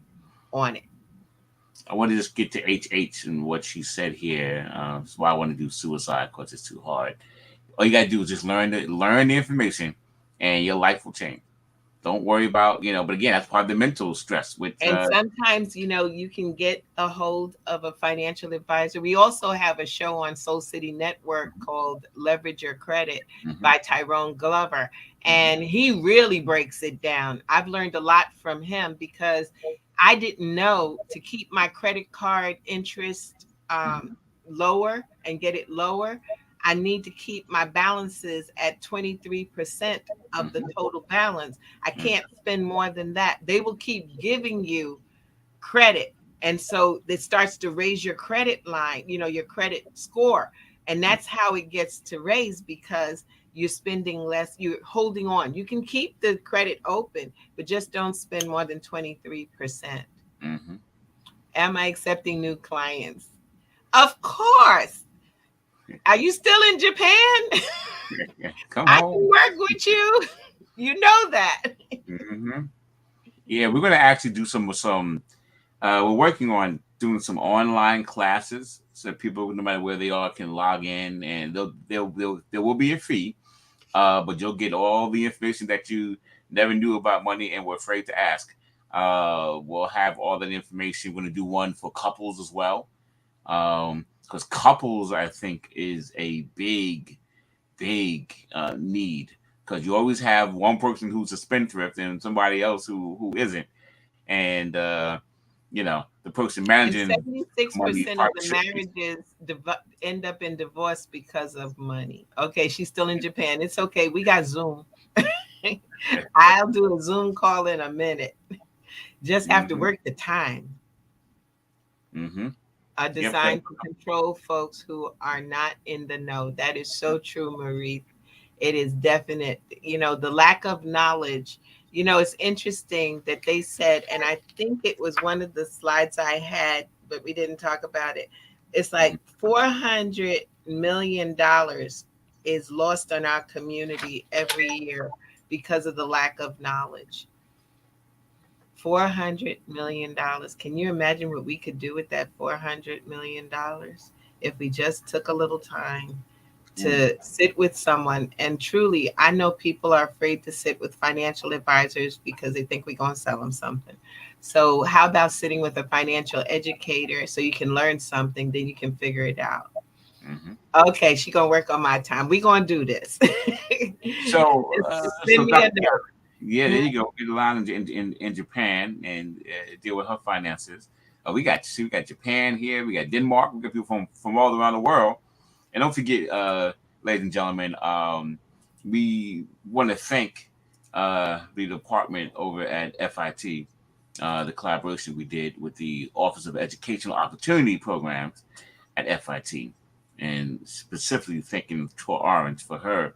on it.
I want to just get to HH and what she said here. That's why I want to do suicide because it's too hard. All you gotta do is just learn the information, and your life will change. Don't worry about But again, that's part of the mental stress. With
And sometimes, you can get a hold of a financial advisor. We also have a show on Soul City Network called Leverage Your Credit
mm-hmm,
by Tyrone Glover.
mm-hmm,
And he really breaks it down. I've learned a lot from him because I didn't know to keep my credit card interest
mm-hmm,
lower and get it lower. I need to keep my balances at 23% of the
mm-hmm,
total balance. I
mm-hmm,
can't spend more than that. They will keep giving you credit. And so it starts to raise your credit line, your credit score. And that's how it gets to raise because you're spending less, you're holding on. You can keep the credit open, but just don't spend more than 23%.
mm-hmm.
Am I accepting new clients? Of course. Are you still in Japan?
Yeah, come
I can
home.
work with you. You know that.
Mm-hmm. Yeah, we're gonna actually do some. We're working on doing some online classes so that people, no matter where they are, can log in, and there will be a fee, but you'll get all the information that you never knew about money and were afraid to ask. We'll have all that information. We're gonna do one for couples as well, because couples, I think, is a big need. Because you always have one person who's a spendthrift and somebody else who isn't, and the person
And
managing the money
76% of
probably
the
should be.
marriages end up in divorce because of money. Okay, she's still in Japan. It's okay. We got Zoom. I'll do a Zoom call in a minute. Just have to
Mm-hmm.
work the time.
Mm-hmm.
Are
Yep.
designed to control folks who are not in the know. That is so true, Marie. It is definite. The lack of knowledge. It's interesting that they said, and I think it was one of the slides I had, but we didn't talk about it. It's
Mm-hmm.
like $400 million is lost on our community every year because of the lack of knowledge. $400 million. Can you imagine what we could do with that $400 million if we just took a little time
Ooh.
to sit with someone? And truly, I know people are afraid to sit with financial advisors because they think we're going to sell them something. So, how about sitting with a financial educator so you can learn something, then you can figure it out?
Mm-hmm.
Okay, she gonna work on my time. We gonna do this.
So,
Just
so
send me a
Dr.
note.
Yeah, there
Mhm.
you go. Get a line in Japan and deal with her finances. We got Japan here. We got Denmark. We got people from all around the world. And don't forget, ladies and gentlemen, we want to thank the department over at FIT, the collaboration we did with the Office of Educational Opportunity Programs at FIT, and specifically thanking Taur Orange for her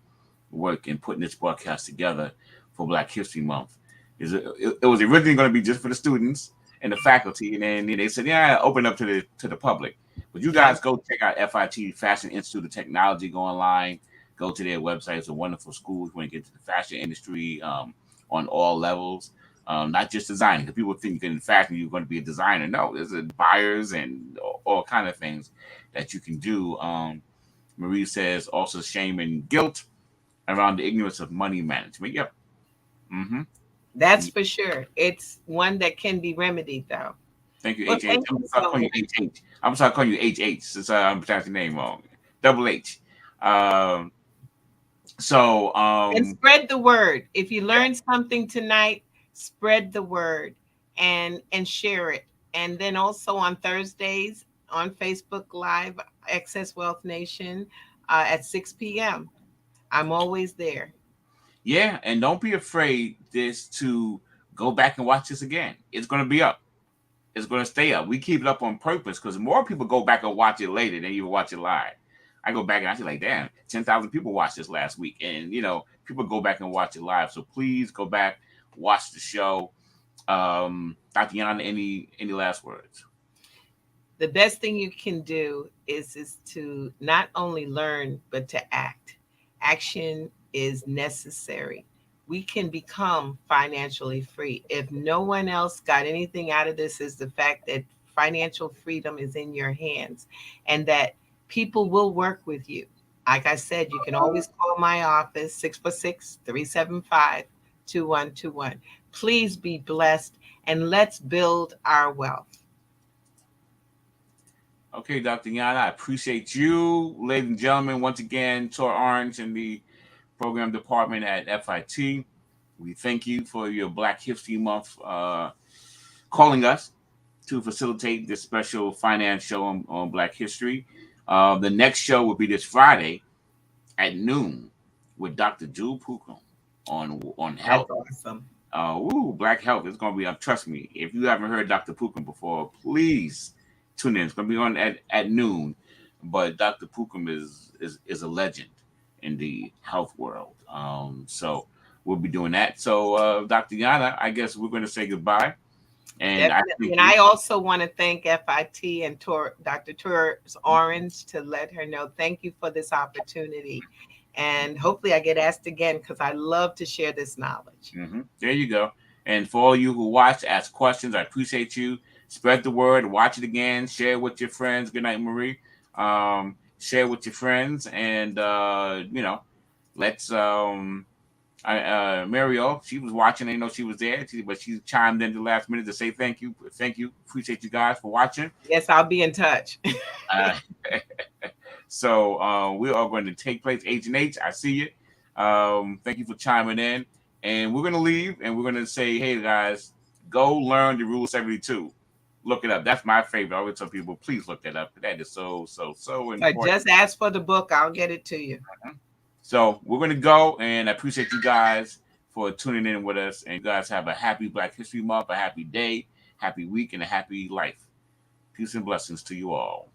work in putting this broadcast together for Black History Month. It was originally going to be just for the students and the faculty, and then they said, "Yeah, open up to the public." But you
Yeah.
guys go check out FIT Fashion Institute of Technology. Go online, go to their website. It's a wonderful school when you get to the fashion industry on all levels. Not just designing, because people think in fashion you're going to be a designer. No, there's buyers and all kind of things that you can do. Marie says also shame and guilt around the ignorance of money management. Yep. Mm-hmm.
That's for sure. It's one that can be remedied, though.
Thank you,
Well,
H H.
thank
I'm
you
gonna start
so
calling
much.
you H H. I'm gonna start calling you H H since I'm pronouncing your name wrong. Double H. Um. So
And spread the word. If you
yeah,
learned something tonight, spread the word and share it. And then also on Thursdays on Facebook Live, Excess Wealth Nation at 6 p.m. I'm always there.
yeah, and don't be afraid this to go back and watch this again. It's gonna be up. It's gonna stay up. We keep it up on purpose because more people go back and watch it later than even watch it live. I go back and I see like, damn, 10,000 people watched this last week, and people go back and watch it live. So please go back, watch the show. Dr. Yana, any last words?
The best thing you can do is to not only learn but to act. Action is necessary. We can become financially free. If no one else got anything out of this, is the fact that financial freedom is in your hands and that people will work with you. Like I said, you can always call my office 646-375-2121. Please be blessed and let's build our wealth.
Okay, Dr. Yana, I appreciate you, ladies and gentlemen. Once again, Tor Orange in the program department at FIT. We thank you for your Black History Month calling us to facilitate this special finance show on Black History. The next show will be this Friday at noon with Dr. Jewel Pookrum on
That's
health.
awesome.
Black health. It's gonna be. Trust me, if you haven't heard Dr. Pookrum before, please tune in. It's gonna be on at noon. But Dr. Pookrum is a legend in the health world. So we'll be doing that. So Dr. Yana, I guess we're gonna say goodbye. And I
Definitely.
thank
And
you.
I also want to thank FIT and Dr. Tours Orange to let her know thank you for this opportunity. And hopefully I get asked again because I love to share this knowledge.
There you go. And for all you who watch, ask questions. I appreciate you. Spread the word. Watch it again. Share it with your friends. Good night, Marie. Share it with your friends, and let's. Mario, she was watching. I didn't know she was there, but she chimed in the last minute to say thank you. Thank you. Appreciate you guys for watching.
Yes, I'll be in touch.
Uh, so we are going to take place. H&H, I see you. Thank you for chiming in. And we're going to leave and we're going to say, hey, guys, go learn the Rule 72. Look it up. That's my favorite. I always tell people, please look that up. That is so
Or
important.
just ask for the book, I'll get it to you.
So we're going to go, and I appreciate you guys for tuning in with us. And you guys have a happy Black History Month, a happy day, happy week, and a happy life. Peace and blessings to you all.